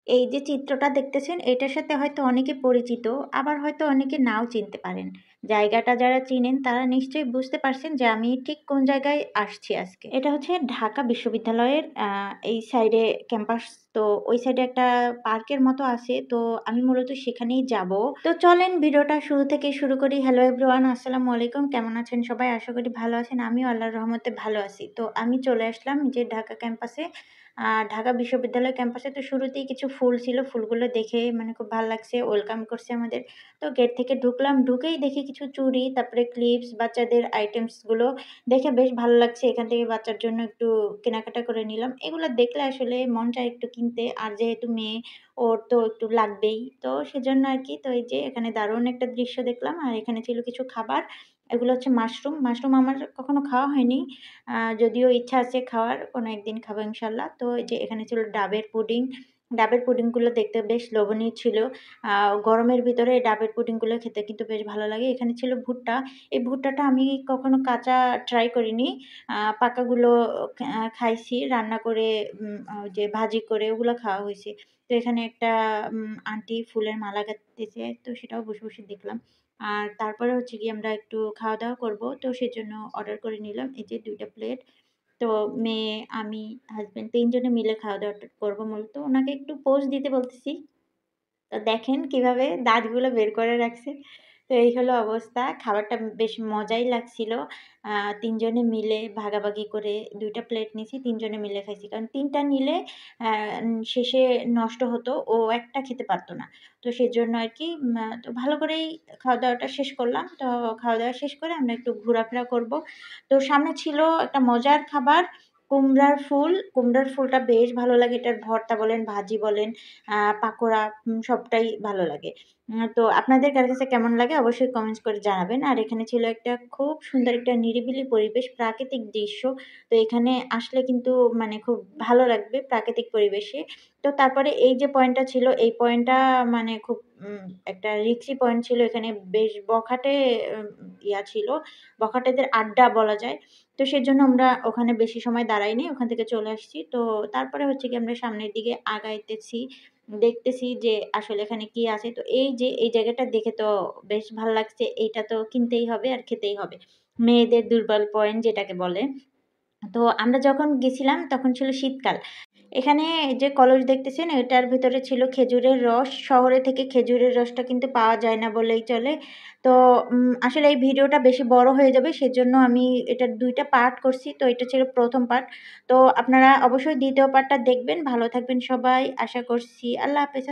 এই যে চিত্রটা দেখতেছেন এটার সাথে হয়তো অনেকে পরিচিত, আবার হয়তো অনেকে নাও চিনতে পারেন। জায়গাটা যারা চিনেন তারা নিশ্চয়ই বুঝতে পারছেন যে আমি ঠিক কোন জায়গায় আসছি আজকে। এটা হচ্ছে ঢাকা বিশ্ববিদ্যালয়ের এই সাইডে ক্যাম্পাস। তো ওই সাইডে একটা পার্কের মতো আছে। তো আমি মূলত সেখানেই যাব। তো চলেন ভিডিওটা শুরু থেকে শুরু করি। হ্যালো এভরিওয়ান, আসসালামু আলাইকুম। কেমন আছেন সবাই? আশা করি ভালো আছেন। আমিও আল্লাহর রহমতে ভালো আছি। তো আমি চলে আসলাম যে ঢাকা ক্যাম্পাসে। ঢাকা বিশ্ববিদ্যালয় ক্যাম্পাসে তো শুরুতেই কিছু ফুল ছিল। ফুলগুলো দেখে মানে খুব ভাল লাগছে। ওয়েলকাম করছে আমাদের। তো গেট থেকে ঢুকলাম। ঢুকেই দেখি কিছু চুড়ি, তারপরে ক্লিপস, বাচ্চাদের আইটেমসগুলো দেখে বেশ ভালো লাগছে। এখান থেকে বাচ্চার জন্য একটু কেনাকাটা করে নিলাম। এগুলো দেখলে আসলে মন চায় একটু কিনতে। আর যেহেতু মেয়ে, ওর তো একটু লাগবেই। তো সেজন্য আরকি। তো এই যে এখানে দারুণ একটা দৃশ্য দেখলাম। আর এখানে ছিল কিছু খাবার। এগুলো হচ্ছে মাশরুম। মাশরুম আমার কখনো খাওয়া হয়নি। যদিও ইচ্ছা আছে খাওয়ার, কোনো একদিন খাবো ইনশাআল্লাহ। তো এই যে এখানে ছিল ডাবের পুডিং। ডাবের পুডিংগুলো দেখতে বেশ লোভনীয় ছিল। আ গরমের ভিতরে এই ডাবের পুডিংগুলো খেতে কিন্তু বেশ ভালো লাগে। এখানে ছিল ভুট্টা। এই ভুট্টাটা আমি কখনো কাঁচা ট্রাই করিনি। পাকাগুলো খাইছি রান্না করে, ওই যে ভাজি করে ওগুলো খাওয়া হইছে। তো এখানে একটা আন্টি ফুলের মালা গাঁথতেছে। তো সেটাও বসে, বসে দেখলাম। আর তারপরে হচ্ছে গিয়ে আমরা একটু খাওয়া-দাওয়া করব। তো সেজন্য অর্ডার করে নিলাম। এই যে ২ টা প্লেট। তো মেয়ে, আমি, হাসব্যান্ড ৩ জনে মিলে খাওয়া-দাওয়াটা করব মূলত। উনাকে একটু পোজ দিতে বলতেছি। তো দেখেন কিভাবে দাঁতগুলো বের করে রাখছে। তো এই হলো অবস্থা। খাবারটা বেশ মজাই লাগছিল। ৩ জনে মিলে ভাগাভাগি করে ২ টা প্লেট নিছি। ৩ জনে মিলে খাইছি। কারণ ৩ টা নিলে আ শেষে নষ্ট হতো। ও একটা খেতে পারত না। তো সেজন্য আরকি তো ভালো করেই খাওয়া-দাওয়াটা শেষ করলাম। তো খাওয়া-দাওয়া শেষ করে আমরা একটু ঘোরাফেরা করব। তো সামনে ছিল একটা মজার খাবার, কুমড়ার ফুল। কুমড়ার ফুলটা বেশ ভালো লাগে। এটার ভর্তা বলেন, ভাজি বলেন, পাকোড়া, সবটাই ভালো লাগে। তো আপনাদের কার কাছে কেমন লাগে অবশ্যই কমেন্টস করে জানাবেন। আর এখানে ছিল একটা খুব সুন্দর একটা নিরিবিলি পরিবেশ, প্রাকৃতিক দৃশ্য। তো এখানে আসলে কিন্তু মানে খুব ভালো লাগবে প্রাকৃতিক পরিবেশে। তো তারপরে এই যে পয়েন্টটা ছিল, এই পয়েন্টটা মানে খুব একটা রিস্কি পয়েন্ট ছিল। এখানে বেশ বখাটে উম ইয়া ছিল। বখাটেদের আড্ডা বলা যায়। তো সেজন্য আমরা ওখানে বেশি সময় দাঁড়াইনি। ওখান থেকে চলে আসছি। তো তারপরে হচ্ছে গিয়ে আমরা সামনের দিকে আগাইতেছি। দেখতেছি যে আসলে এখানে কি আছে। তো এই যে এই জায়গাটা দেখে তো বেশ ভাল লাগছে। এইটা তো কিনতেই হবে আর খেতেই হবে। মেয়েদের দুর্বল পয়েন্ট যেটাকে বলে। তো আমরা যখন গেছিলাম তখন ছিল শীতকাল। এখানে যে কলস দেখতেছেন এটার ভেতরে ছিল খেজুরের রস। শহরে থেকে খেজুরের রসটা কিন্তু পাওয়া যায় না বললেই চলে। তো আসলে এই ভিডিওটা বেশি বড় হয়ে যাবে সেজন্য আমি এটার ২ টা পার্ট করছি। তো এটা ছিল ১ম পার্ট। তো আপনারা অবশ্যই ২য় পার্টটা দেখবেন। ভালো থাকবেন সবাই। আশা করছি। আল্লাহ হাফেজ।